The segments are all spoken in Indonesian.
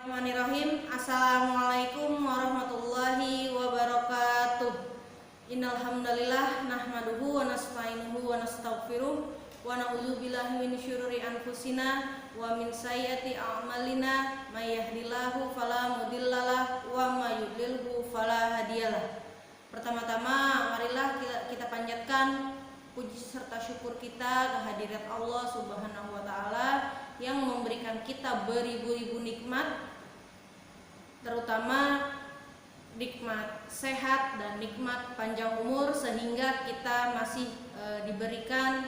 Bismillahirrahmanirrahim. Assalamualaikum warahmatullahi wabarakatuh. Innal hamdalillah nahmaduhu wa nasta'inuhu wa nastaghfiruh wa na'udzu billahi min syururi anfusina wa min sayyiati a'malina may yahdihillahu fala mudhillalah wa may yudlilhu fala hadiyalah. Pertama-tama marilah kita panjatkan puji serta syukur kita kehadirat Allah Subhanahu wa taala yang memberikan kita beribu-ribu nikmat, terutama nikmat sehat dan nikmat panjang umur, sehingga kita masih diberikan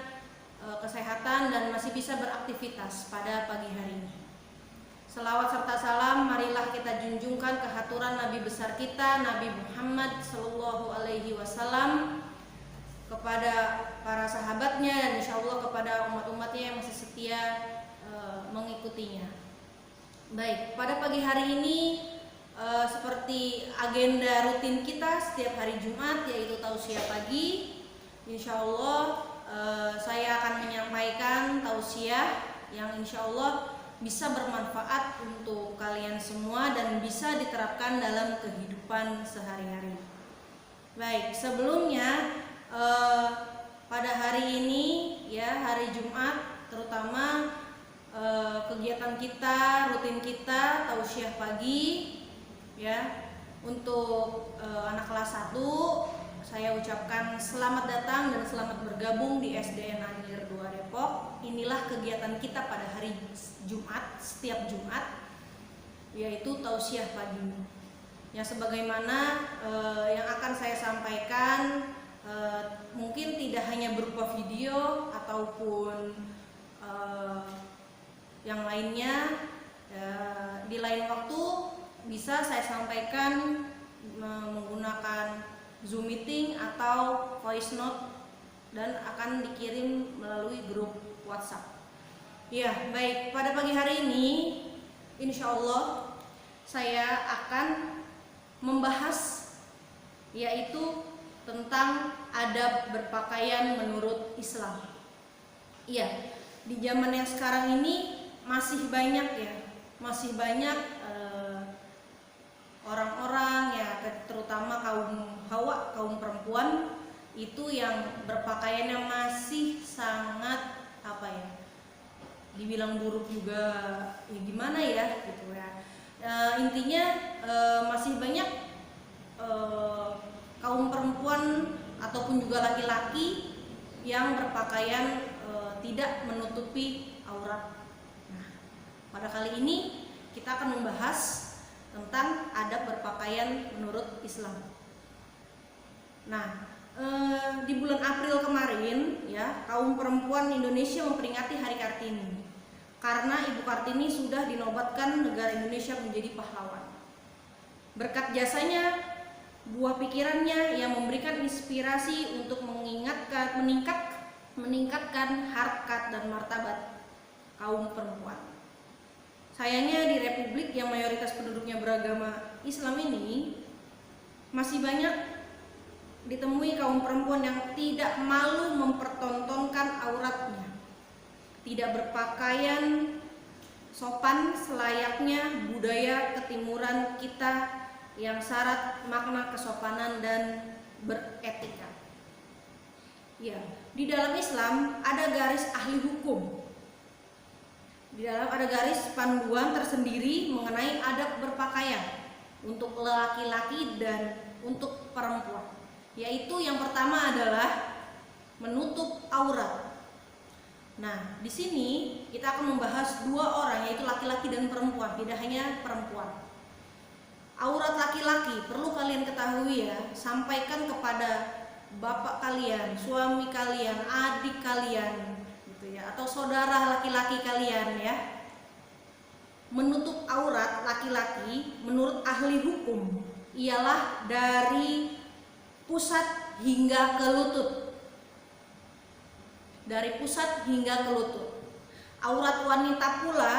kesehatan dan masih bisa beraktivitas pada pagi hari ini. Selawat serta salam marilah kita junjungkan ke haturan Nabi besar kita, Nabi Muhammad Sallallahu Alaihi Wasallam, kepada para sahabatnya dan insya Allah kepada umat-umatnya yang masih setia mengikutinya. Baik, pada pagi hari ini seperti agenda rutin kita setiap hari Jumat, yaitu tausiah pagi. Insya Allah saya akan menyampaikan tausiah yang insya Allah bisa bermanfaat untuk kalian semua dan bisa diterapkan dalam kehidupan sehari-hari. Baik, sebelumnya pada hari ini ya, hari Jumat, terutama kegiatan kita, rutin kita tausiah pagi ya. Untuk anak kelas 1 saya ucapkan selamat datang dan selamat bergabung di SDN Anyer 2 Depok. Inilah kegiatan kita pada hari Jumat, setiap Jumat, yaitu tausiah pagi. Yang sebagaimana yang akan saya sampaikan mungkin tidak hanya berupa video ataupun yang lainnya, di lain waktu bisa saya sampaikan menggunakan Zoom meeting atau voice note dan akan dikirim melalui grup WhatsApp. Ya, baik, pada pagi hari ini insya Allah saya akan membahas yaitu tentang adab berpakaian menurut Islam. Iya, di zaman yang sekarang ini masih banyak orang-orang ya, terutama kaum perempuan itu yang berpakaiannya masih sangat dibilang buruk juga, ya gimana ya gitu ya. Intinya masih banyak kaum perempuan ataupun juga laki-laki yang berpakaian tidak menutupi aurat. Nah, pada kali ini kita akan membahas tentang adab berpakaian menurut Islam. Nah, di bulan April kemarin ya, kaum perempuan Indonesia memperingati Hari Kartini karena Ibu Kartini sudah dinobatkan negara Indonesia menjadi pahlawan. Berkat jasanya, buah pikirannya yang memberikan inspirasi untuk meningkatkan harkat dan martabat kaum perempuan. Sayangnya di Republik yang mayoritas penduduknya beragama Islam ini masih banyak ditemui kaum perempuan yang tidak malu mempertontonkan auratnya, tidak berpakaian sopan selayaknya budaya ketimuran kita yang syarat makna kesopanan dan beretika. Ya, di dalam Islam ada garis ahli hukum. Di dalam ada garis panduan tersendiri mengenai adab berpakaian untuk laki-laki dan untuk perempuan. Yaitu yang pertama adalah menutup aurat. Nah, di sini kita akan membahas dua orang, yaitu laki-laki dan perempuan, tidak hanya perempuan. Aurat laki-laki perlu kalian ketahui ya, sampaikan kepada bapak kalian, suami kalian, adik kalian gitu ya, atau saudara laki-laki kalian ya. Menutup aurat laki-laki menurut ahli hukum ialah dari pusat hingga ke lutut. Dari pusat hingga ke lutut. Aurat wanita pula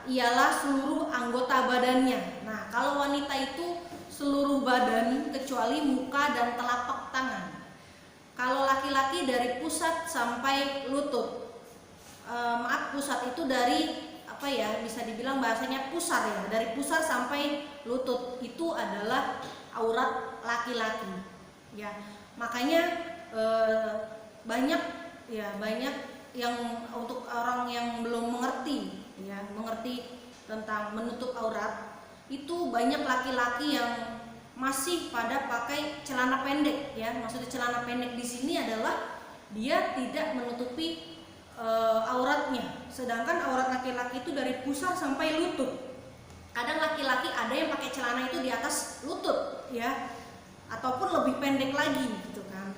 ialah seluruh anggota badannya. Nah, kalau wanita itu seluruh badan kecuali muka dan telapak tangan. Kalau laki-laki dari pusat sampai lutut. Pusat itu dari apa ya, bisa dibilang bahasanya pusar ya, dari pusar sampai lutut itu adalah aurat laki-laki ya. Makanya banyak yang untuk orang yang belum mengerti ya, mengerti tentang menutup aurat, itu banyak laki-laki yang masih pada pakai celana pendek ya. Maksudnya celana pendek di sini adalah dia tidak menutupi auratnya, sedangkan aurat laki-laki itu dari pusar sampai lutut. Kadang laki-laki ada yang pakai celana itu di atas lutut ya, ataupun lebih pendek lagi gitu kan.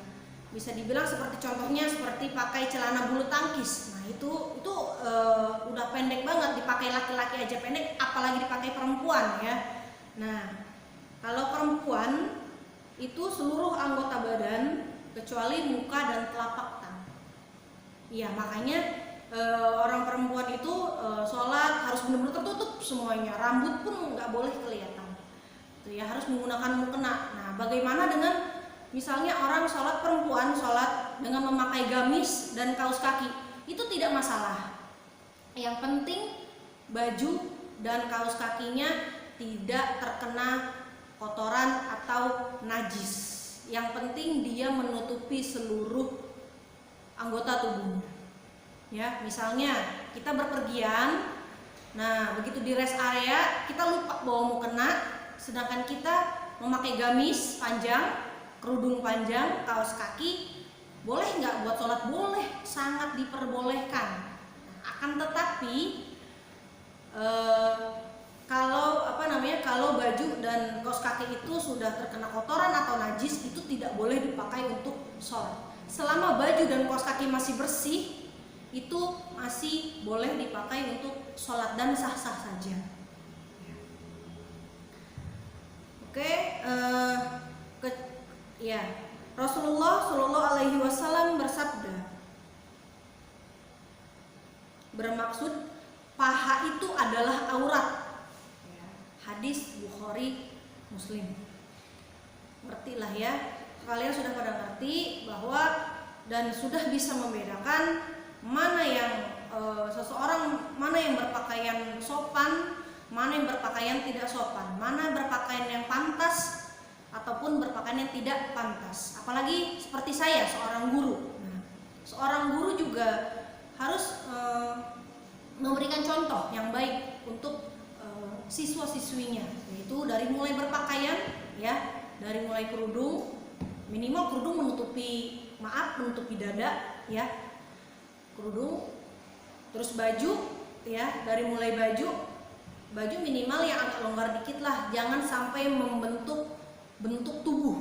Bisa dibilang seperti contohnya seperti pakai celana bulu tangkis. Nah itu udah pendek banget, dipakai laki-laki aja pendek, apalagi dipakai perempuan ya. Nah kalau perempuan itu seluruh anggota badan kecuali muka dan telapak tangan. Iya, makanya orang perempuan itu sholat harus benar-benar tertutup semuanya, rambut pun nggak boleh kelihatan. Itu ya, harus menggunakan mukena. Nah, bagaimana dengan misalnya orang sholat, perempuan sholat dengan memakai gamis dan kaos kaki, itu tidak masalah. Yang penting baju dan kaos kakinya tidak terkena kotoran atau najis. Yang penting dia menutupi seluruh anggota tubuhnya ya. Misalnya kita berpergian, nah begitu di rest area kita lupa bawa mukena, sedangkan kita memakai gamis panjang, kerudung panjang, kaos kaki, boleh nggak buat sholat? Boleh, sangat diperbolehkan. Akan tetapi kalau baju dan kaos kaki itu sudah terkena kotoran atau najis, itu tidak boleh dipakai untuk sholat. Selama baju dan kaos kaki masih bersih, itu masih boleh dipakai untuk sholat dan sah-sah saja. Oke, Rasulullah Shallallahu Alaihi Wasallam bersabda, bermaksud paha itu adalah aurat. Hadis Bukhari Muslim. Ngertilah ya, kalian sudah pada ngerti bahwa dan sudah bisa membedakan mana yang seseorang, mana yang berpakaian sopan, mana yang berpakaian tidak sopan, mana berpakaian yang pantas ataupun berpakaian yang tidak pantas. Apalagi seperti saya, seorang guru. Nah, seorang guru juga harus memberikan contoh yang baik untuk siswa-siswinya, yaitu dari mulai berpakaian ya, dari mulai kerudung, minimal kerudung menutupi dada ya, kerudung, terus baju ya, dari mulai baju minimal yang agak longgar dikit lah, jangan sampai membentuk bentuk tubuh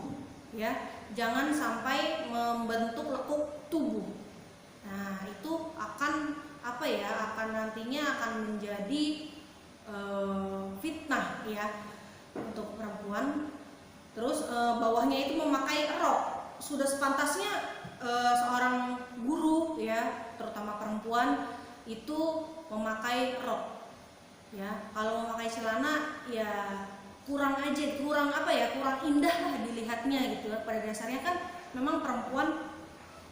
ya, jangan sampai membentuk lekuk tubuh. Nah itu akan akan nantinya akan menjadi fitnah ya untuk perempuan. Terus bawahnya itu memakai rok. Sudah sepantasnya seorang guru ya, terutama perempuan itu memakai rok ya. Kalau memakai celana ya kurang indah lah dilihatnya gitu. Pada dasarnya kan memang perempuan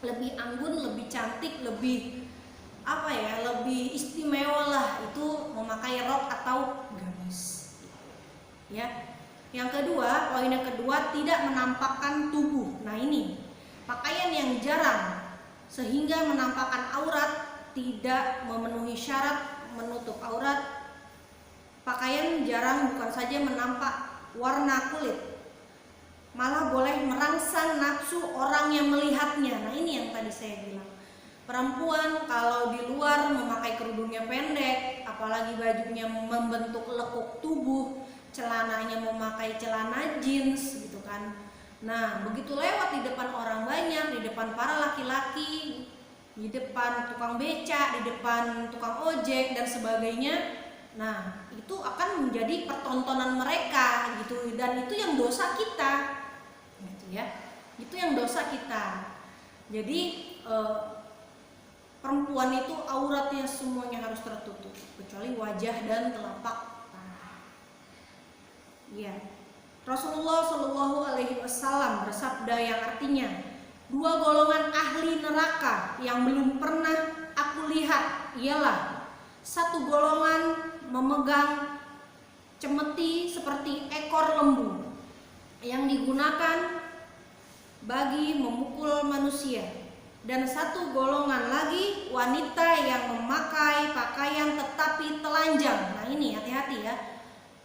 lebih anggun, lebih cantik, lebih lebih istimewa lah itu memakai rok atau gamis ya. Poin yang kedua, tidak menampakkan tubuh. Nah ini pakaian yang jarang sehingga menampakkan aurat, tidak memenuhi syarat menutup aurat. Pakaian jarang bukan saja menampak warna kulit, malah boleh merangsang nafsu orang yang melihatnya. Nah ini yang tadi saya bilang, perempuan kalau di luar memakai kerudungnya pendek, apalagi bajunya membentuk lekuk tubuh, celananya memakai celana jeans gitu kan. Nah begitu lewat di depan orang banyak, di depan para laki-laki, di depan tukang beca, di depan tukang ojek dan sebagainya, nah itu akan menjadi pertontonan mereka gitu, dan itu yang dosa kita gitu ya, itu yang dosa kita. Jadi perempuan itu auratnya semuanya harus tertutup kecuali wajah dan telapak tangan. Ya, Rasulullah Shallallahu Alaihi Wasallam bersabda yang artinya, 2 golongan ahli neraka yang belum pernah aku lihat ialah satu golongan memegang cemeti seperti ekor lembu yang digunakan bagi memukul manusia, dan satu golongan lagi wanita yang memakai pakaian tetapi telanjang. Nah ini hati-hati ya,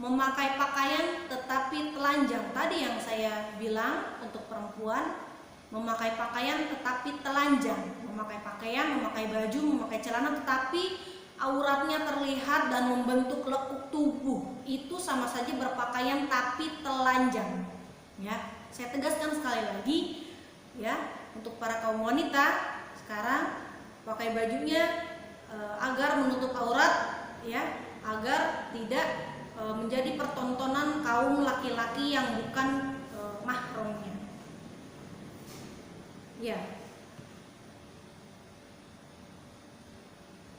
memakai pakaian tetapi telanjang. Tadi yang saya bilang untuk perempuan memakai pakaian tetapi telanjang, memakai pakaian, memakai baju, memakai celana tetapi auratnya terlihat dan membentuk lekuk tubuh, itu sama saja berpakaian tapi telanjang. Ya, saya tegaskan sekali lagi ya, untuk para kaum wanita sekarang pakai bajunya agar menutup aurat ya, agar tidak menjadi pertontonan kaum laki-laki yang bukan mahramnya. Ya.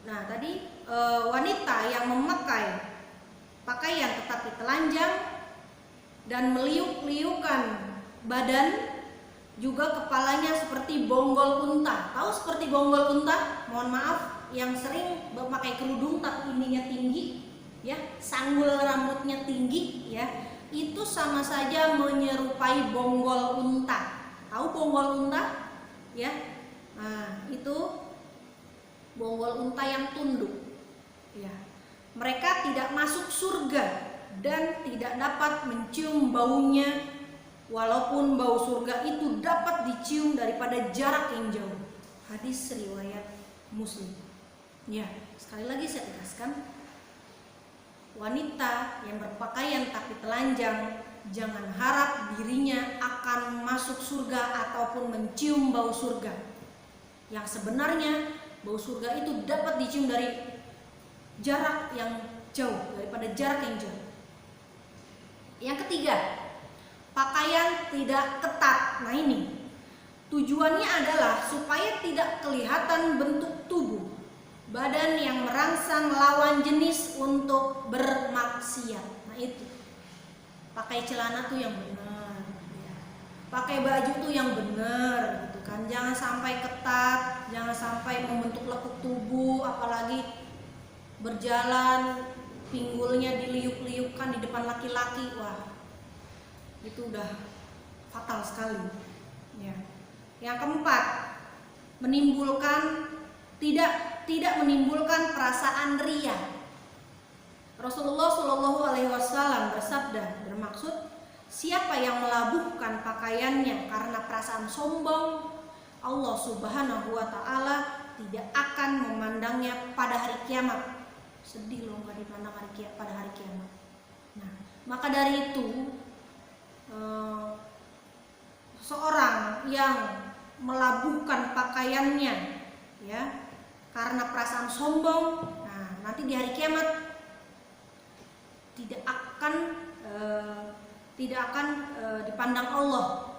Nah, tadi wanita yang memakai pakaian tetapi telanjang dan meliuk-liukan badan, juga kepalanya seperti bonggol unta. Tahu seperti bonggol unta? Mohon maaf, yang sering memakai kerudung tapi ininya tinggi, ya, sanggul rambutnya tinggi, ya, itu sama saja menyerupai bonggol unta. Tahu bonggol unta? Ya, nah itu bonggol unta yang tunduk. Ya, mereka tidak masuk surga dan tidak dapat mencium baunya, walaupun bau surga itu dapat dicium daripada jarak yang jauh. Hadis riwayat Muslim. Ya, sekali lagi saya tegaskan, wanita yang berpakaian tapi telanjang jangan harap dirinya akan masuk surga ataupun mencium bau surga. Yang sebenarnya bau surga itu dapat dicium dari jarak yang jauh, daripada jarak yang jauh. Yang ketiga, pakaian tidak ketat. Nah ini tujuannya adalah supaya tidak kelihatan bentuk tubuh badan yang merangsang lawan jenis untuk bermaksiat. Nah itu, pakai celana tuh yang benar, pakai baju tuh yang benar, gitu kan. Jangan sampai ketat, jangan sampai membentuk lekuk tubuh, apalagi berjalan pinggulnya diliuk-liukkan di depan laki-laki. Wah, itu udah fatal sekali. Ya. Yang keempat, menimbulkan tidak menimbulkan perasaan ria. Rasulullah Shallallahu Alaihi Wasallam bersabda, bermaksud siapa yang melabuhkan pakaiannya karena perasaan sombong, Allah Subhanahu Wa Taala tidak akan memandangnya pada hari kiamat. Sedih loh nggak dipandang pada hari kiamat. Nah, maka dari itu seorang yang melabuhkan pakaiannya ya karena perasaan sombong, nah nanti di hari kiamat tidak akan dipandang Allah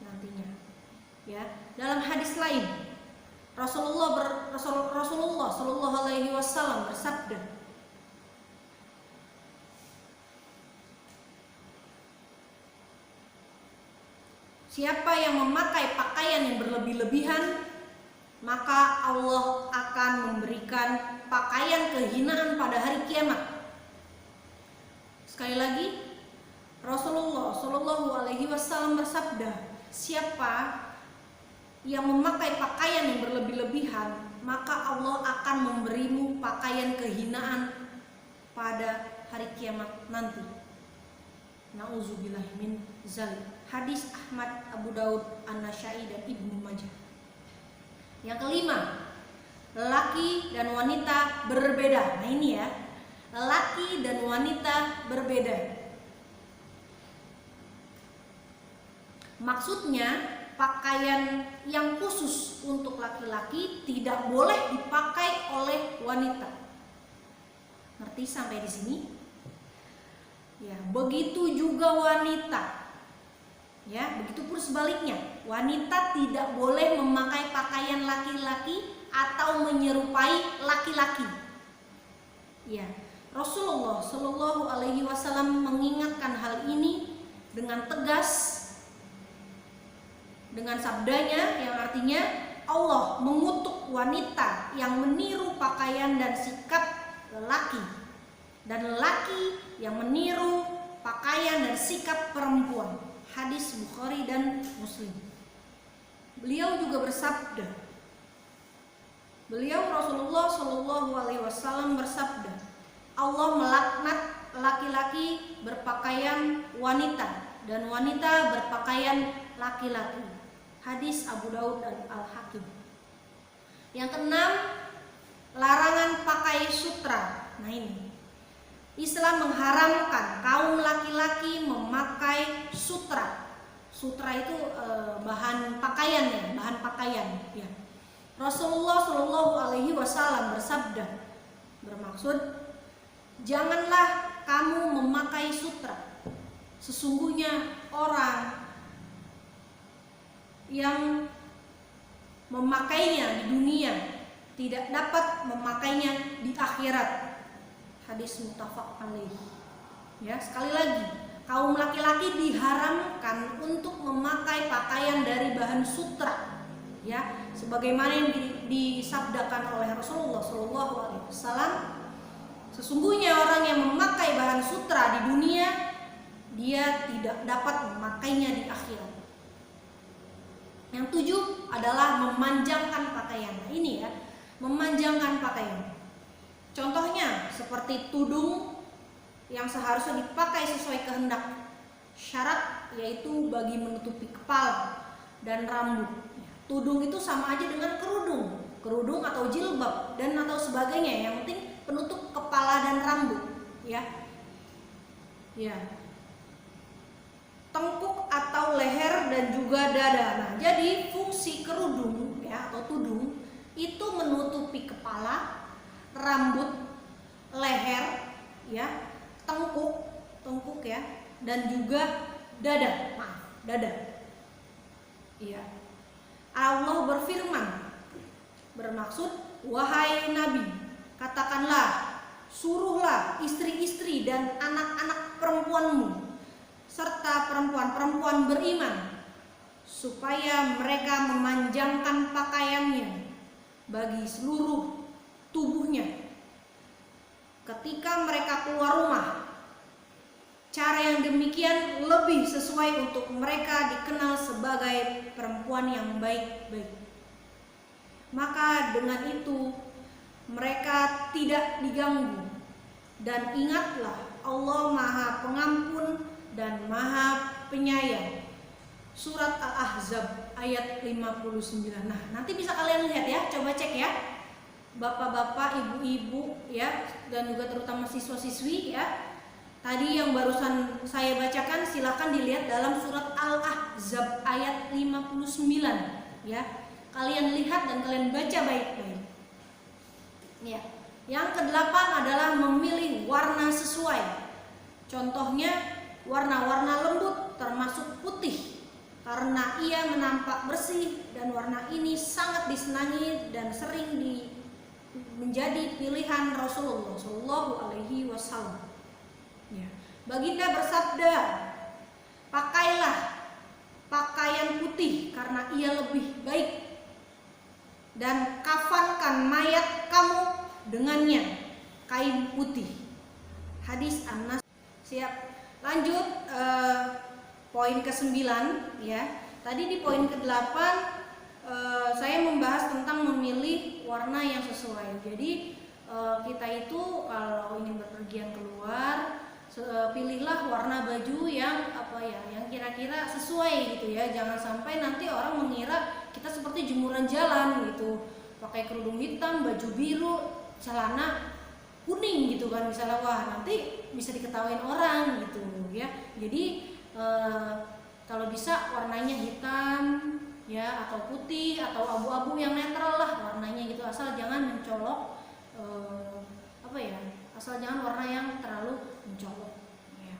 nantinya. Ya, dalam hadis lain Rasulullah Shallallahu Alaihi Wasallam bersabda, siapa yang memakai pakaian yang berlebih-lebihan, maka Allah akan memberikan pakaian kehinaan pada hari kiamat. Sekali lagi, Rasulullah Shallallahu Alaihi Wasallam bersabda, siapa yang memakai pakaian yang berlebih-lebihan, maka Allah akan memberimu pakaian kehinaan pada hari kiamat nanti. Nauzubillah min zalik. Hadis Ahmad, Abu Daud, An-Nasai dan Ibnu Majah. Yang kelima, lelaki dan wanita berbeda. Nah ini ya, lelaki dan wanita berbeda. Maksudnya pakaian yang khusus untuk laki-laki tidak boleh dipakai oleh wanita. Ngerti sampai di sini? Ya, begitu juga wanita. Ya, begitu pun sebaliknya. Wanita tidak boleh memakai pakaian laki-laki atau menyerupai laki-laki. Ya, Rasulullah Shallallahu Alaihi Wasallam mengingatkan hal ini dengan tegas, dengan sabdanya yang artinya Allah mengutuk wanita yang meniru pakaian dan sikap lelaki, dan lelaki yang meniru pakaian dan sikap perempuan. Hadis Bukhari dan Muslim. Beliau juga bersabda, beliau Rasulullah Shallallahu Alaihi Wasallam bersabda, Allah melaknat laki-laki berpakaian wanita dan wanita berpakaian laki-laki. Hadis Abu Daud dan Al-Hakim. Yang keenam, larangan pakai sutra. Nah ini, Islam mengharamkan kaum laki-laki memakai sutra. Sutra itu bahan pakaian ya, bahan pakaian. Ya. Rasulullah Shallallahu Alaihi Wasallam bersabda, bermaksud, janganlah kamu memakai sutra. Sesungguhnya orang yang memakainya di dunia tidak dapat memakainya di akhirat. Hadis muttafaq alaih. Ya, sekali lagi, kaum laki-laki diharamkan untuk memakai pakaian dari bahan sutra. Ya, sebagaimana yang disabdakan oleh Rasulullah Shallallahu Alaihi Wasallam, sesungguhnya orang yang memakai bahan sutra di dunia, dia tidak dapat memakainya di akhirat. Yang tujuh adalah memanjangkan pakaian. Nah, ini ya, memanjangkan pakaian. Contohnya seperti tudung yang seharusnya dipakai sesuai kehendak syarat, yaitu bagi menutupi kepala dan rambut. Tudung itu sama aja dengan kerudung atau jilbab dan atau sebagainya. Yang penting penutup kepala dan rambut, ya. Ya. Tengkuk atau leher dan juga dada. Nah, jadi fungsi kerudung ya atau tudung itu menutupi kepala, rambut, leher, ya, tengkuk ya, dan juga dada. Dada. Iya. Allah berfirman, bermaksud, wahai Nabi, katakanlah, suruhlah istri-istri dan anak-anak perempuanmu serta perempuan-perempuan beriman supaya mereka memanjangkan pakaiannya bagi seluruh tubuhnya ketika mereka keluar rumah. Cara yang demikian lebih sesuai untuk mereka dikenal sebagai perempuan yang baik-baik. Maka dengan itu mereka tidak diganggu. Dan ingatlah, Allah Maha Pengampun dan Maha Penyayang. Surat Al-Ahzab ayat 59. Nah, nanti bisa kalian lihat ya, coba cek ya, bapak-bapak, ibu-ibu ya, dan juga terutama siswa-siswi ya. Tadi yang barusan saya bacakan silahkan dilihat dalam surat Al-Ahzab ayat 59 ya. Kalian lihat dan kalian baca baik-baik. Ya. Yang kedelapan adalah memilih warna sesuai. Contohnya warna-warna lembut termasuk putih, karena ia menampak bersih dan warna ini sangat disenangi dan sering menjadi pilihan Rasulullah Shallallahu Alaihi Wasallam. Ya. Baginda bersabda, pakailah pakaian putih karena ia lebih baik, dan kafankan mayat kamu dengannya, kain putih. Hadis Anas. Siap. Lanjut poin ke-9 ya. Tadi di poin ke-8 saya membahas tentang memilih warna yang sesuai. Jadi kita itu kalau ingin berpergian keluar, pilihlah warna baju yang yang kira-kira sesuai gitu ya. Jangan sampai nanti orang mengira kita seperti jemuran jalan gitu, pakai kerudung hitam, baju biru, celana kuning gitu kan, misalnya, wah nanti bisa diketawain orang gitu ya. Jadi kalau bisa warnanya hitam ya, atau putih atau abu-abu yang netral lah warnanya gitu, asal jangan mencolok asal jangan warna yang terlalu mencolok ya.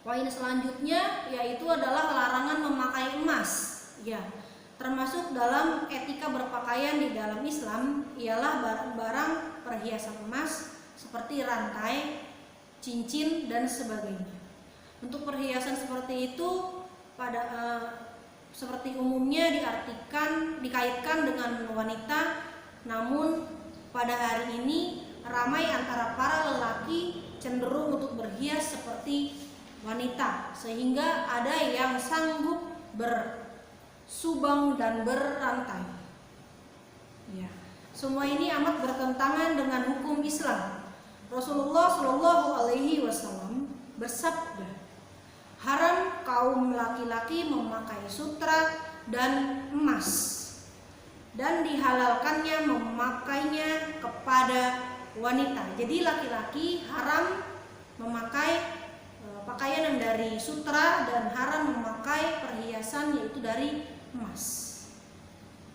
Poin selanjutnya yaitu adalah larangan memakai emas ya. Termasuk dalam etika berpakaian di dalam Islam ialah barang-barang perhiasan emas seperti rantai, cincin dan sebagainya. Untuk perhiasan seperti itu seperti umumnya dikaitkan dengan wanita, namun pada hari ini ramai antara para lelaki cenderung untuk berhias seperti wanita, sehingga ada yang sanggup bersubang dan berantai. Ya, semua ini amat bertentangan dengan hukum Islam. Rasulullah Shallallahu Alaihi Wasallam bersabda, haram kaum laki-laki memakai sutra dan emas, dan dihalalkannya memakainya kepada wanita. Jadi laki-laki haram memakai pakaian yang dari sutra dan haram memakai perhiasan yaitu dari emas.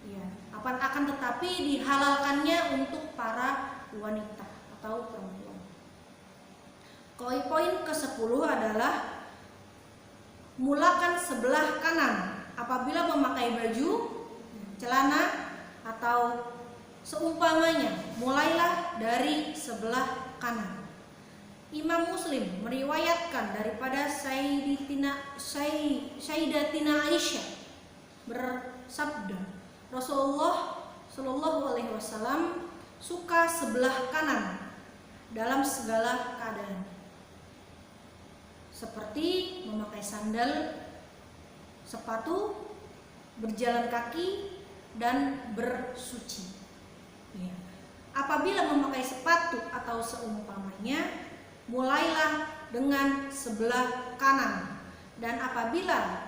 Ya, akan tetapi dihalalkannya untuk para wanita atau perempuan. Poin ke-10 adalah mulakan sebelah kanan apabila memakai baju, celana atau seumpamanya, mulailah dari sebelah kanan. Imam Muslim meriwayatkan daripada Sayyidatina Aisyah bersabda, Rasulullah Shallallahu Alaihi Wasallam suka sebelah kanan dalam segala keadaan, seperti memakai sandal, sepatu, berjalan kaki, dan bersuci. Ya. Apabila memakai sepatu atau seumpamanya, mulailah dengan sebelah kanan, dan apabila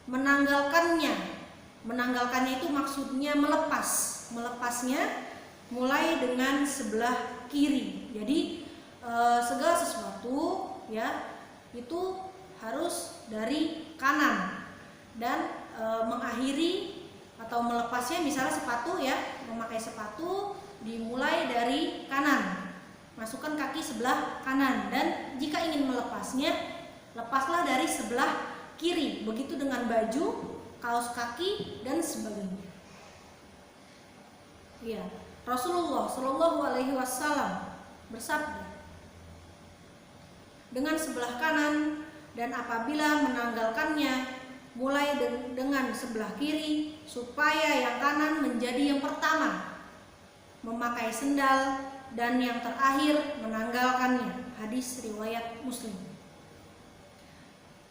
menanggalkannya itu maksudnya melepasnya mulai dengan sebelah kiri. Jadi segala sesuatu ya itu harus dari kanan, dan mengakhiri atau melepasnya, misalnya sepatu ya, memakai sepatu dimulai dari kanan. Masukkan kaki sebelah kanan, dan jika ingin melepasnya, lepaslah dari sebelah kiri. Begitu dengan baju, kaos kaki, dan sebagainya. Ya, Rasulullah Shallallahu Alaihi Wasallam bersabda, dengan sebelah kanan, dan apabila menanggalkannya, mulai dengan sebelah kiri, supaya yang kanan menjadi yang pertama memakai sendal, dan yang terakhir menanggalkannya. Hadis riwayat Muslim.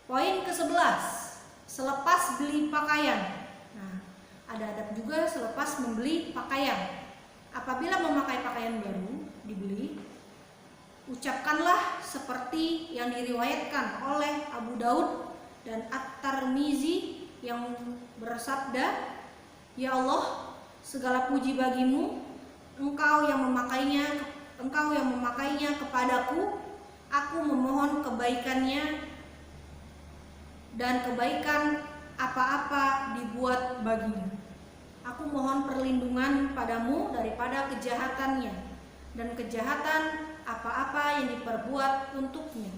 Poin ke-11, selepas beli pakaian. Nah, ada adab juga selepas membeli pakaian. Apabila memakai pakaian baru dibeli, ucapkanlah seperti yang diriwayatkan oleh Abu Daud dan At-Tirmizi yang bersabda, ya Allah, segala puji bagimu, Engkau yang memakainya kepadaku. Aku memohon kebaikannya, dan kebaikan apa-apa dibuat baginya. Aku mohon perlindungan padamu daripada kejahatannya, dan kejahatan apa-apa yang diperbuat untuknya.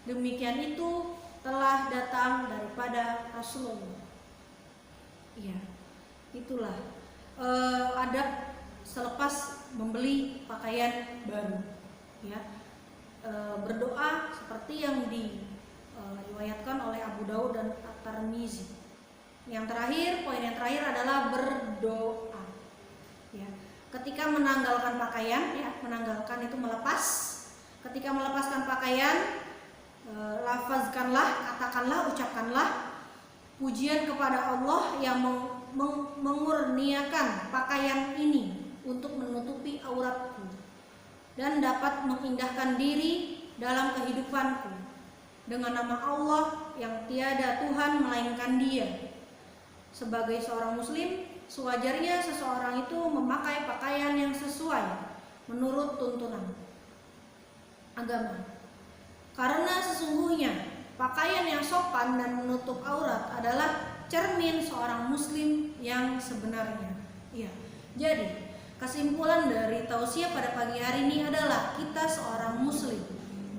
Demikian itu telah datang daripada Rasulullah. Iya, itulah adab selepas membeli pakaian baru, ya. Berdoa seperti yang diriwayatkan oleh Abu Daud dan At-Tirmizi. Poin yang terakhir adalah berdoa. Ya. Ketika menanggalkan pakaian, ya, menanggalkan itu melepas. Ketika melepaskan pakaian, lafazkanlah, katakanlah, ucapkanlah pujian kepada Allah yang mengurniakan pakaian ini untuk menutupi auratku dan dapat mengindahkan diri dalam kehidupanku, dengan nama Allah yang tiada Tuhan melainkan Dia. Sebagai seorang muslim, sewajarnya seseorang itu memakai pakaian yang sesuai menurut tuntunan agama, karena sesungguhnya pakaian yang sopan dan menutup aurat adalah cermin seorang muslim yang sebenarnya. Iya. Jadi kesimpulan dari tausiah pada pagi hari ini adalah kita seorang muslim,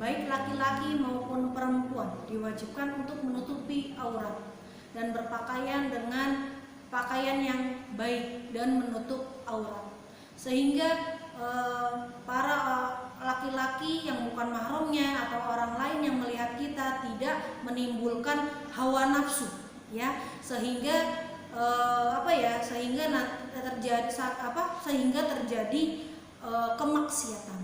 baik laki-laki maupun perempuan, diwajibkan untuk menutupi aurat dan berpakaian dengan pakaian yang baik dan menutup aurat, sehingga para laki-laki yang bukan mahramnya atau orang lain yang melihat kita tidak menimbulkan hawa nafsu, ya, sehingga terjadi kemaksiatan.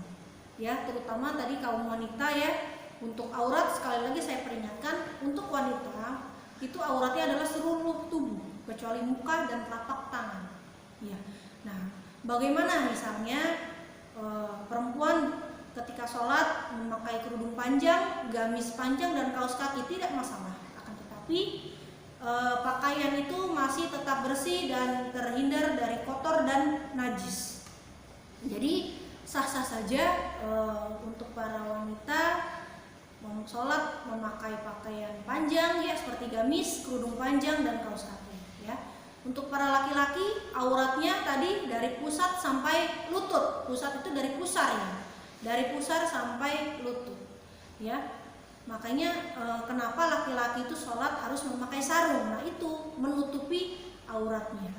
Ya, terutama tadi kaum wanita ya. Untuk aurat sekali lagi saya peringatkan, untuk wanita itu auratnya adalah seluruh tubuh kecuali muka dan telapak tangan. Ya. Nah, bagaimana misalnya perempuan ketika sholat memakai kerudung panjang, gamis panjang dan kaos kaki tidak masalah. Akan tetapi pakaian itu masih tetap bersih dan terhindar dari kotor dan najis. Jadi sah-sah saja untuk para wanita sholat memakai pakaian panjang ya, seperti gamis, kerudung panjang dan kaos kaki ya. Untuk para laki-laki auratnya tadi dari pusat sampai lutut. Pusat itu dari pusar ya, dari pusar sampai lutut ya. Makanya kenapa laki-laki itu sholat harus memakai sarung? Nah itu menutupi auratnya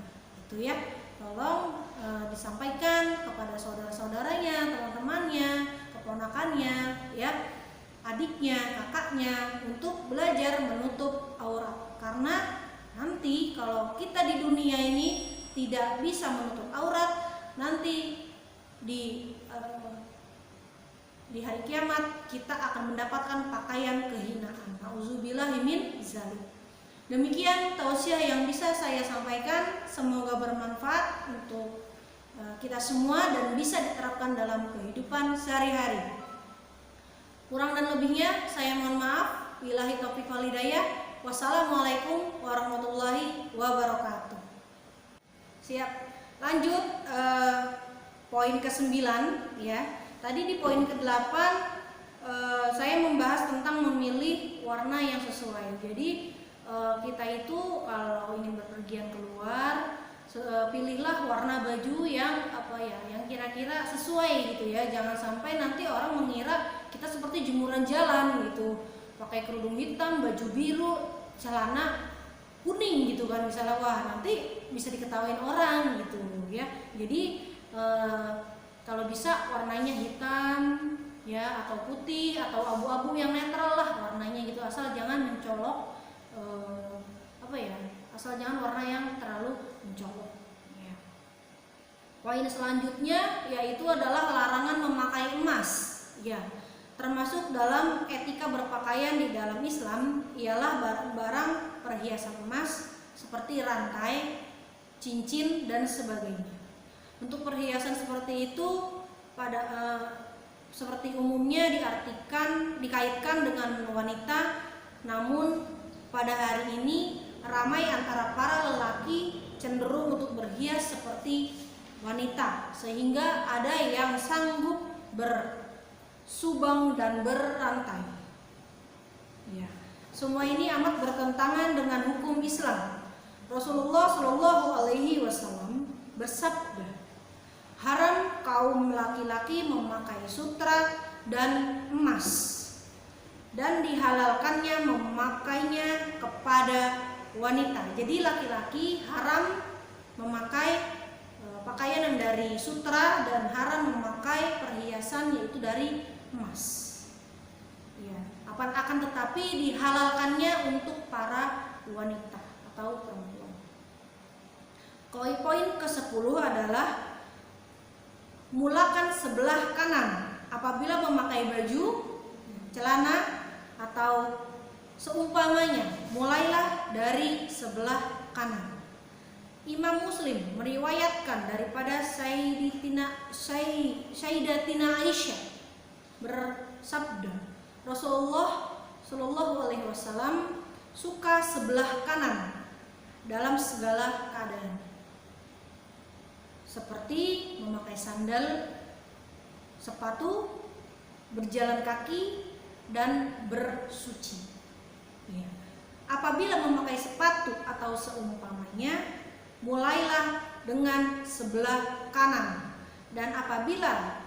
itu ya. Tolong disampaikan kepada saudara-saudaranya, teman-temannya, keponakannya ya, adiknya, kakaknya untuk belajar menutup aurat. Karena nanti kalau kita di dunia ini tidak bisa menutup aurat, nanti di hari kiamat kita akan mendapatkan pakaian kehinaan. Nauzubillahi min dzalik. Demikian tausiah yang bisa saya sampaikan, semoga bermanfaat untuk kita semua dan bisa diterapkan dalam kehidupan sehari-hari. Kurang dan lebihnya saya mohon maaf. Billahi taufiq wal hidayah. Wassalamualaikum warahmatullahi wabarakatuh. Siap. Lanjut poin ke-9 ya. Tadi di poin ke-8 saya membahas tentang memilih warna yang sesuai. Jadi kita itu kalau ingin berpergian keluar, pilihlah warna baju yang yang kira-kira sesuai gitu ya. Jangan sampai nanti orang mengira kita seperti jemuran jalan gitu, pakai kerudung hitam, baju biru, celana kuning gitu kan, misalnya wah nanti bisa diketawain orang gitu ya. Jadi kalau bisa warnanya hitam ya, atau putih atau abu-abu yang netral lah warnanya gitu, asal jangan mencolok asal jangan warna yang terlalu mencolok ya. Poin selanjutnya yaitu adalah larangan memakai emas ya. Termasuk dalam etika berpakaian di dalam Islam ialah barang-barang perhiasan emas seperti rantai, cincin dan sebagainya. Untuk perhiasan seperti itu seperti umumnya dikaitkan dengan wanita, namun pada hari ini ramai antara para lelaki cenderung untuk berhias seperti wanita, sehingga ada yang sanggup bersubang dan berantai. Ya, semua ini amat bertentangan dengan hukum Islam. Rasulullah Shallallahu Alaihi Wasallam bersabda, haram kaum laki-laki memakai sutra dan emas, dan dihalalkannya memakainya kepada wanita. Jadi laki-laki haram memakai pakaian yang dari sutra dan haram memakai perhiasan yaitu dari emas. Ya, akan tetapi dihalalkannya untuk para wanita atau perempuan. Poin ke-10 adalah mulakan sebelah kanan apabila memakai baju, celana atau seumpamanya, mulailah dari sebelah kanan. Imam Muslim meriwayatkan daripada Sayyidatina Aisyah bersabda, Rasulullah Shallallahu Alaihi Wasallam suka sebelah kanan dalam segala keadaan, seperti memakai sandal, sepatu, berjalan kaki, dan bersuci. Ya. Apabila memakai sepatu atau seumpamanya, mulailah dengan sebelah kanan, dan apabila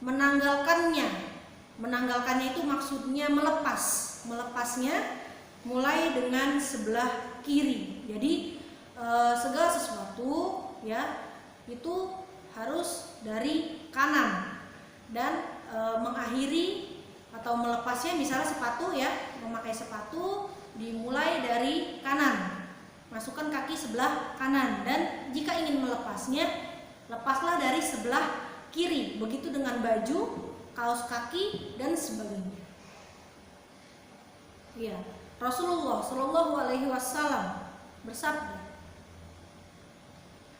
menanggalkannya itu maksudnya melepasnya mulai dengan sebelah kiri. Jadi segala sesuatu ya itu harus dari kanan, dan mengakhiri atau melepasnya, misalnya sepatu ya, memakai sepatu dimulai dari kanan, masukkan kaki sebelah kanan, dan jika ingin melepasnya, lepaslah dari sebelah kiri, begitu dengan baju, kaos kaki dan sebagainya. Ya, Rasulullah Shallallahu Alaihi Wasallam bersabda,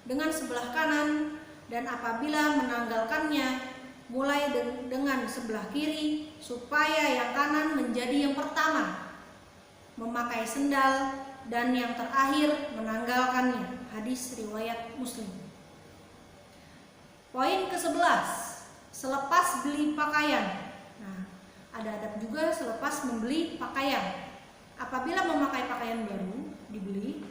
dengan sebelah kanan, dan apabila menanggalkannya mulai dengan sebelah kiri, supaya yang kanan menjadi yang pertama memakai sendal dan yang terakhir menanggalkannya. Hadis riwayat Muslim. Poin ke-11, selepas beli pakaian. Nah, ada adab juga selepas membeli pakaian. Apabila memakai pakaian baru dibeli,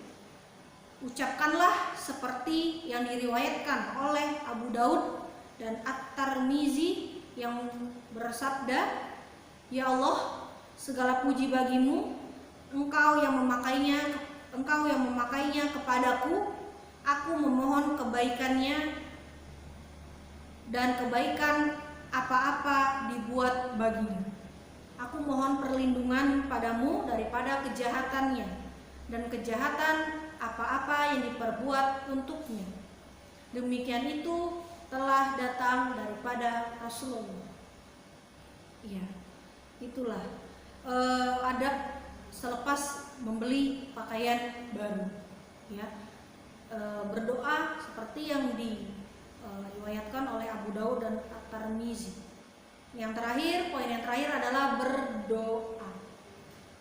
ucapkanlah seperti yang diriwayatkan oleh Abu Daud dan At-Tirmizi yang bersabda, "Ya Allah, segala puji bagimu, Engkau yang memakainya kepadaku. Aku memohon kebaikannya dan kebaikan apa-apa dibuat baginya. Aku mohon perlindungan padamu daripada kejahatannya dan kejahatan apa-apa yang diperbuat untuknya." Demikian itu telah datang daripada Rasulullah. Ya, itulah adab selepas membeli pakaian baru. Ya, berdoa seperti yang diriwayatkan oleh Abu Daud dan At-Tirmizi. Yang terakhir, poin yang terakhir adalah berdoa.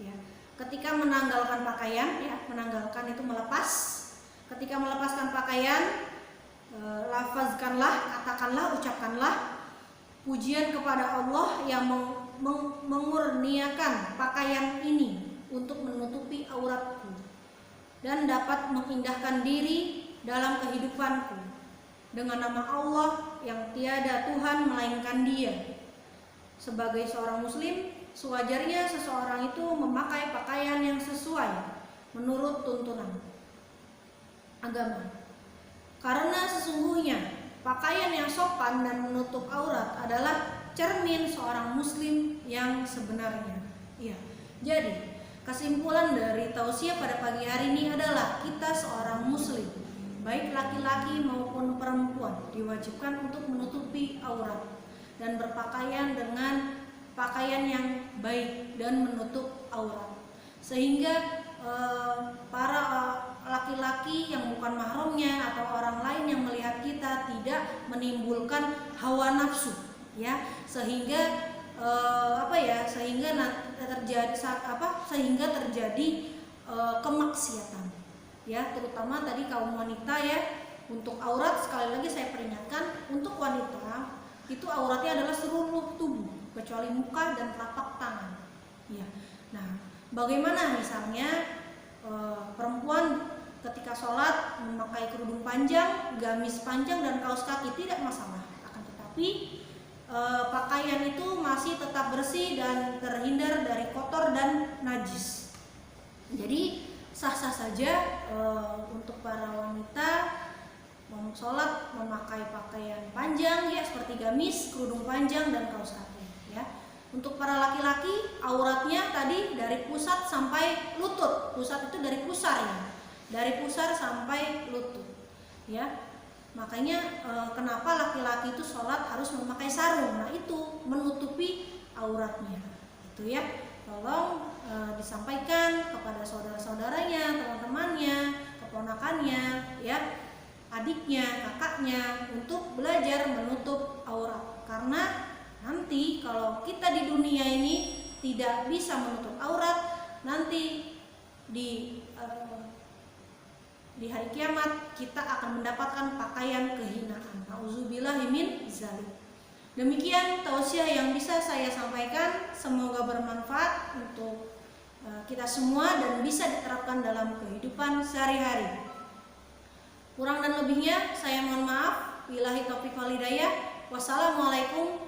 Ya, ketika menanggalkan pakaian, ya, menanggalkan itu melepas. Ketika melepaskan pakaian, lafazkanlah, katakanlah, ucapkanlah pujian kepada Allah yang mengurniakan pakaian ini untuk menutupi auratku dan dapat mengindahkan diri dalam kehidupanku, dengan nama Allah yang tiada Tuhan melainkan Dia. Sebagai seorang muslim, sewajarnya seseorang itu memakai pakaian yang sesuai menurut tuntunan agama. Karena sesungguhnya pakaian yang sopan dan menutup aurat adalah cermin seorang muslim yang sebenarnya. Ya, jadi kesimpulan dari tausiah pada pagi hari ini adalah kita seorang muslim, baik laki-laki maupun perempuan, diwajibkan untuk menutupi aurat dan berpakaian dengan pakaian yang baik dan menutup aurat, sehingga para laki-laki yang bukan mahramnya atau orang lain yang melihat kita tidak menimbulkan hawa nafsu, ya, sehingga sehingga terjadi kemaksiatan, ya, terutama tadi kaum wanita, ya. Untuk aurat, sekali lagi saya peringatkan, untuk wanita itu auratnya adalah seluruh tubuh kecuali muka dan telapak tangan, ya. Nah, bagaimana misalnya perempuan ketika sholat memakai kerudung panjang, gamis panjang dan kaos kaki, tidak masalah. Akan tetapi pakaian itu masih tetap bersih dan terhindar dari kotor dan najis. Jadi sah-sah saja untuk para wanita mau sholat memakai pakaian panjang, ya, seperti gamis, kerudung panjang dan kaos kaki, ya. Untuk para laki-laki, auratnya tadi dari pusat sampai lutut. Pusat itu dari pusar, ya, dari pusar sampai lutut, ya. Makanya kenapa laki-laki itu sholat harus memakai sarung? Nah, itu menutupi auratnya, itu, ya. Tolong disampaikan kepada saudara-saudaranya, teman-temannya, keponakannya, ya, adiknya, kakaknya, untuk belajar menutup aurat. Karena nanti kalau kita di dunia ini tidak bisa menutup aurat, nanti di hari kiamat kita akan mendapatkan pakaian kehinaan. Nauzubillahi min dzalik. Demikian tausiah yang bisa saya sampaikan, semoga bermanfaat untuk kita semua dan bisa diterapkan dalam kehidupan sehari-hari. Kurang dan lebihnya saya mohon maaf. Billahi taufiq wal hidayah. Wassalamualaikum